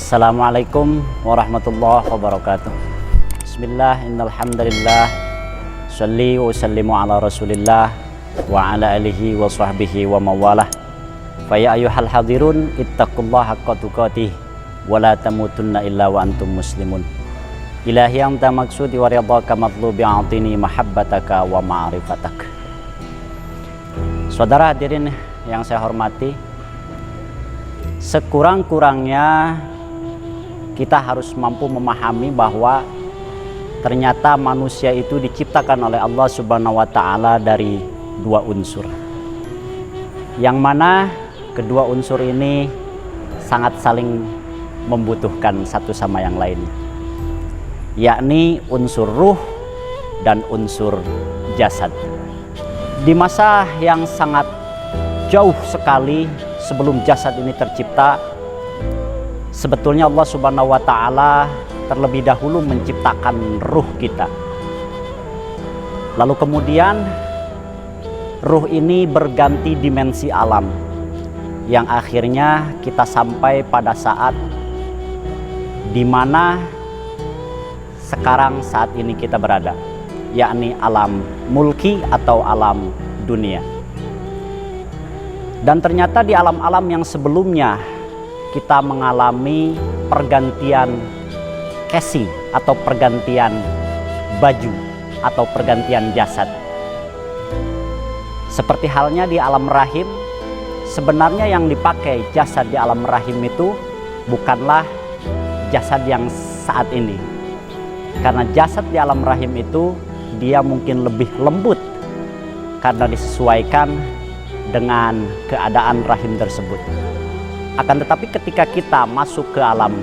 Assalamualaikum warahmatullahi wabarakatuh. Bismillah, innal hamdalillah, sholli wa sallimu ala Rasulillah wa ala alihi wa sahbihi wa mawalah. Fa ya ayyuhal hadirun ittaqullaha haqqa tuqatih wa la tamutunna illa wa antum muslimun. Ilahi anta maksudi wa ridhaka matlubi a'tini mahabbataka wa ma'rifatak. Saudara hadirin yang saya hormati, sekurang-kurangnya kita harus mampu memahami bahwa ternyata manusia itu diciptakan oleh Allah Subhanahu wa Ta'ala dari dua unsur, yang mana kedua unsur ini sangat saling membutuhkan satu sama yang lainnya, yakni unsur ruh dan unsur jasad. Di masa yang sangat jauh sekali sebelum jasad ini tercipta, sebetulnya Allah Subhanahu wa Ta'ala terlebih dahulu menciptakan ruh kita. Lalu kemudian ruh ini berganti dimensi alam, yang akhirnya kita sampai pada saat di mana sekarang saat ini kita berada, yakni alam mulki atau alam dunia. Dan ternyata di alam-alam yang sebelumnya kita mengalami pergantian casing atau pergantian baju atau pergantian jasad. Seperti halnya di alam rahim, sebenarnya yang dipakai jasad di alam rahim itu bukanlah jasad yang saat ini. Karena jasad di alam rahim itu dia mungkin lebih lembut karena disesuaikan dengan keadaan rahim tersebut. Akan tetapi ketika kita masuk ke alam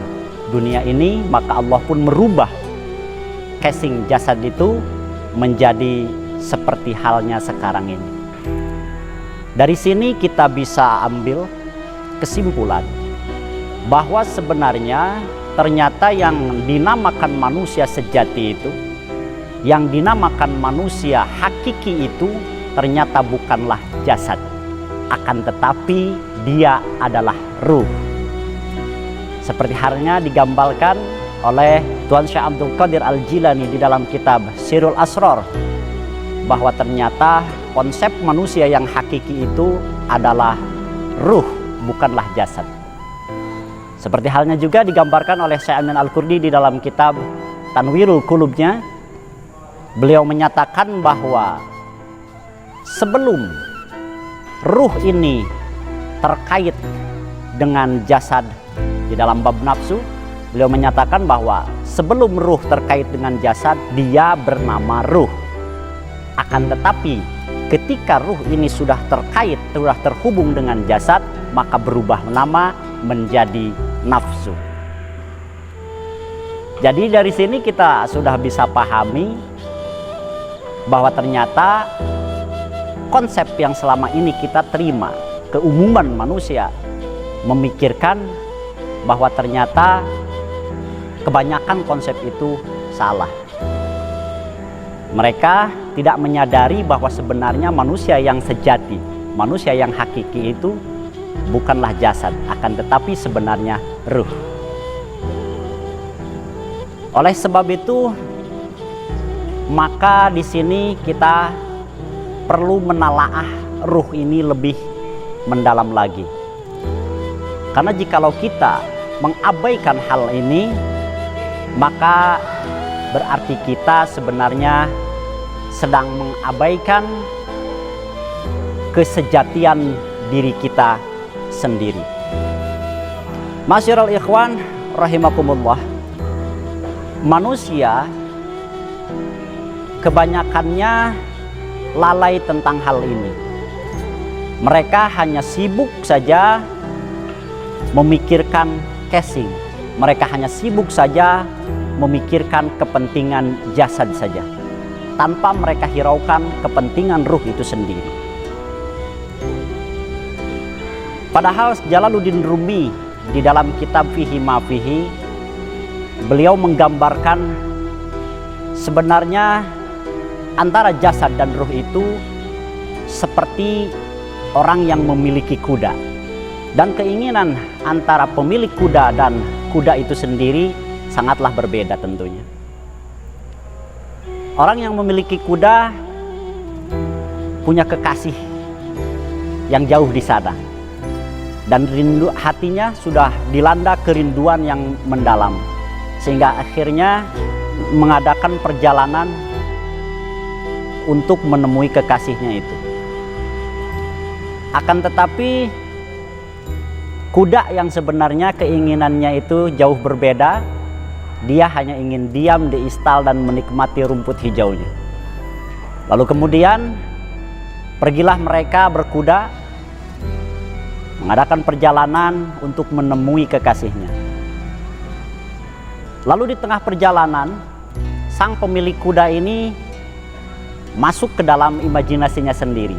dunia ini, maka Allah pun merubah casing jasad itu menjadi seperti halnya sekarang ini. Dari sini kita bisa ambil kesimpulan bahwa sebenarnya ternyata yang dinamakan manusia sejati itu, yang dinamakan manusia hakiki itu ternyata bukanlah jasad, akan tetapi dia adalah ruh. Seperti halnya digambarkan oleh Tuan Syekh Abdul Qadir Al-Jilani di dalam kitab Sirul Asrar, bahwa ternyata konsep manusia yang hakiki itu adalah ruh, bukanlah jasad. Seperti halnya juga digambarkan oleh Syekh Amin Al-Qurdi di dalam kitab Tanwirul Qulubnya. Beliau menyatakan bahwa sebelum ruh ini terkait dengan jasad di dalam bab nafsu, beliau menyatakan bahwa sebelum ruh terkait dengan jasad, dia bernama ruh. Akan tetapi ketika ruh ini sudah terkait, sudah terhubung dengan jasad, maka berubah nama menjadi nafsu. Jadi dari sini kita sudah bisa pahami bahwa ternyata konsep yang selama ini kita terima, keumuman manusia memikirkan bahwa ternyata kebanyakan konsep itu salah. Mereka tidak menyadari bahwa sebenarnya manusia yang sejati, manusia yang hakiki itu bukanlah jasad, akan tetapi sebenarnya ruh. Oleh sebab itu, maka di sini kita perlu menalaah ruh ini lebih mendalam lagi. Karena jikalau kita mengabaikan hal ini, maka berarti kita sebenarnya sedang mengabaikan kesejatian diri kita sendiri. Masyiral ikhwan rahimakumullah, manusia kebanyakannya lalai tentang hal ini. Mereka hanya sibuk saja memikirkan casing. Mereka hanya sibuk saja memikirkan kepentingan jasad saja, tanpa mereka hiraukan kepentingan ruh itu sendiri. Padahal Jalaluddin Rumi di dalam kitab Fihi Ma Fihi, beliau menggambarkan sebenarnya antara jasad dan ruh itu seperti orang yang memiliki kuda. Dan keinginan antara pemilik kuda dan kuda itu sendiri sangatlah berbeda tentunya. Orang yang memiliki kuda punya kekasih yang jauh di sana, dan rindu hatinya sudah dilanda kerinduan yang mendalam, sehingga akhirnya mengadakan perjalanan untuk menemui kekasihnya itu. Akan tetapi kuda yang sebenarnya keinginannya itu jauh berbeda. Dia hanya ingin diam di istal dan menikmati rumput hijaunya. Lalu kemudian pergilah mereka berkuda mengadakan perjalanan untuk menemui kekasihnya. Lalu di tengah perjalanan, sang pemilik kuda ini masuk ke dalam imajinasinya sendiri,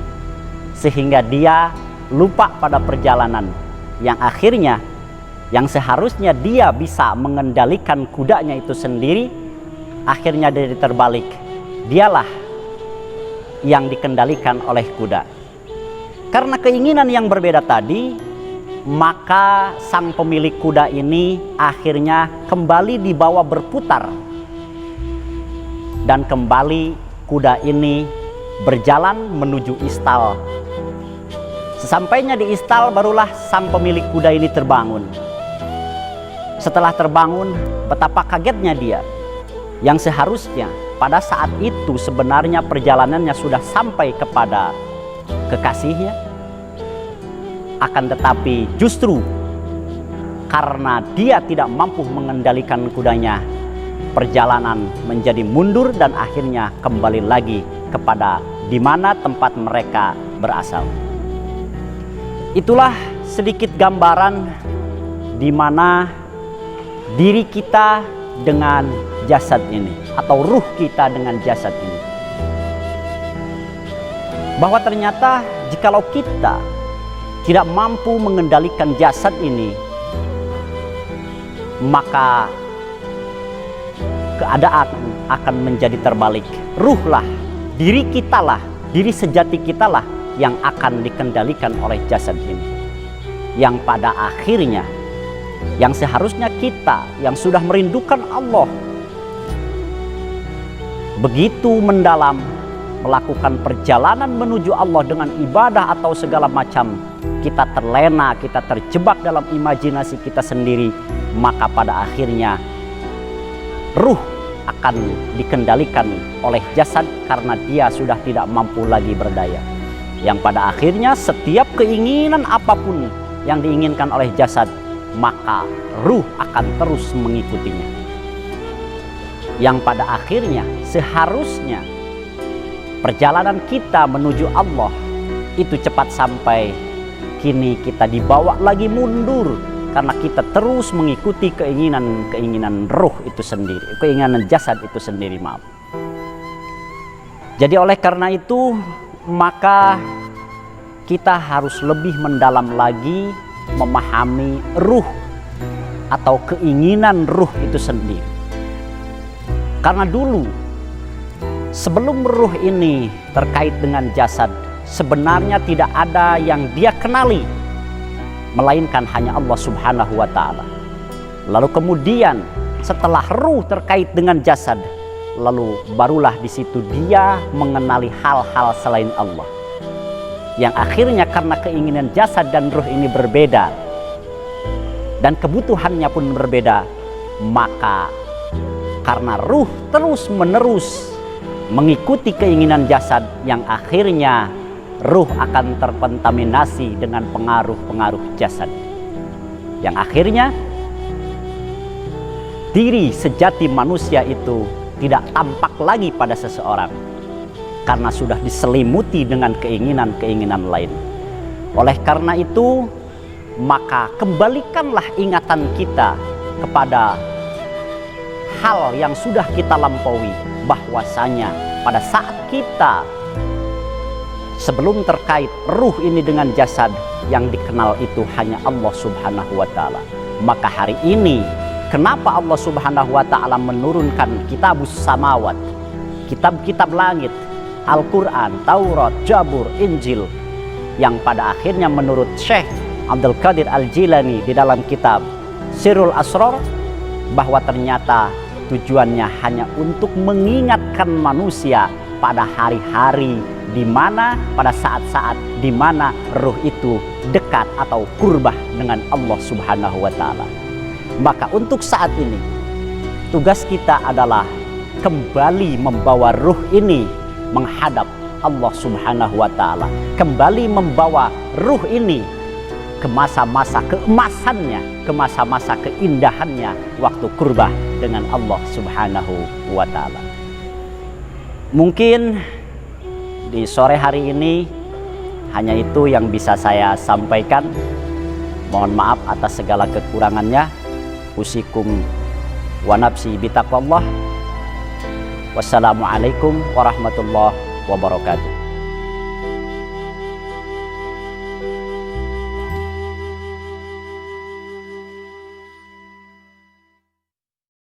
sehingga dia lupa pada perjalanan yang akhirnya, yang seharusnya dia bisa mengendalikan kudanya itu sendiri, akhirnya jadi terbalik. Dialah yang dikendalikan oleh kuda. Karena keinginan yang berbeda tadi, maka sang pemilik kuda ini akhirnya kembali dibawa berputar, dan kembali kuda ini berjalan menuju istal. Sesampainya di istal, barulah sang pemilik kuda ini terbangun. Setelah terbangun, betapa kagetnya dia, yang seharusnya pada saat itu sebenarnya perjalanannya sudah sampai kepada kekasihnya. Akan tetapi justru karena dia tidak mampu mengendalikan kudanya, perjalanan menjadi mundur dan akhirnya kembali lagi kepada di mana tempat mereka berasal. Itulah sedikit gambaran di mana diri kita dengan jasad ini, atau ruh kita dengan jasad ini. Bahwa ternyata jikalau kita tidak mampu mengendalikan jasad ini, maka keadaan akan menjadi terbalik. Ruhlah, diri kitalah, diri sejati kitalah yang akan dikendalikan oleh jasad ini, yang pada akhirnya, yang seharusnya kita yang sudah merindukan Allah begitu mendalam, melakukan perjalanan menuju Allah dengan ibadah atau segala macam, kita terlena, kita terjebak dalam imajinasi kita sendiri, maka pada akhirnya ruh akan dikendalikan oleh jasad karena dia sudah tidak mampu lagi berdaya. Yang pada akhirnya setiap keinginan apapun yang diinginkan oleh jasad, maka ruh akan terus mengikutinya. Yang pada akhirnya seharusnya perjalanan kita menuju Allah itu cepat sampai, kini kita dibawa lagi mundur karena kita terus mengikuti keinginan roh itu sendiri, keinginan jasad itu sendiri, maaf. Jadi oleh karena itu, maka kita harus lebih mendalam lagi memahami ruh atau keinginan ruh itu sendiri. Karena dulu sebelum ruh ini terkait dengan jasad, sebenarnya tidak ada yang dia kenali melainkan hanya Allah Subhanahu wa ta'ala. Lalu kemudian setelah ruh terkait dengan jasad, lalu barulah di situ dia mengenali hal-hal selain Allah, yang akhirnya karena keinginan jasad dan ruh ini berbeda dan kebutuhannya pun berbeda, maka karena ruh terus menerus mengikuti keinginan jasad, yang akhirnya ruh akan terkontaminasi dengan pengaruh-pengaruh jasad, yang akhirnya diri sejati manusia itu tidak tampak lagi pada seseorang karena sudah diselimuti dengan keinginan-keinginan lain. Oleh karena itu, maka kembalikanlah ingatan kita kepada hal yang sudah kita lampaui, bahwasanya pada saat kita sebelum terkait ruh ini dengan jasad, yang dikenal itu hanya Allah Subhanahu wa ta'ala. Maka hari ini kenapa Allah Subhanahu wa ta'ala menurunkan kitabus samawat, kitab-kitab langit, Al-Quran, Taurat, Jabur, Injil, yang pada akhirnya menurut Syekh Abdul Qadir Al-Jilani di dalam kitab Sirrul Asrar, bahwa ternyata tujuannya hanya untuk mengingatkan manusia pada hari-hari di mana, pada saat-saat di mana ruh itu dekat atau kurbah dengan Allah Subhanahu wa Ta'ala. Maka untuk saat ini tugas kita adalah kembali membawa ruh ini menghadap Allah Subhanahu wa Ta'ala, kembali membawa ruh ini ke masa-masa keemasannya, ke masa-masa keindahannya waktu kurbah dengan Allah Subhanahu wa Ta'ala. Mungkin di sore hari ini hanya itu yang bisa saya sampaikan. Mohon maaf atas segala kekurangannya. Usikum wa nafsi bitaqwallah. Wassalamualaikum warahmatullahi wabarakatuh.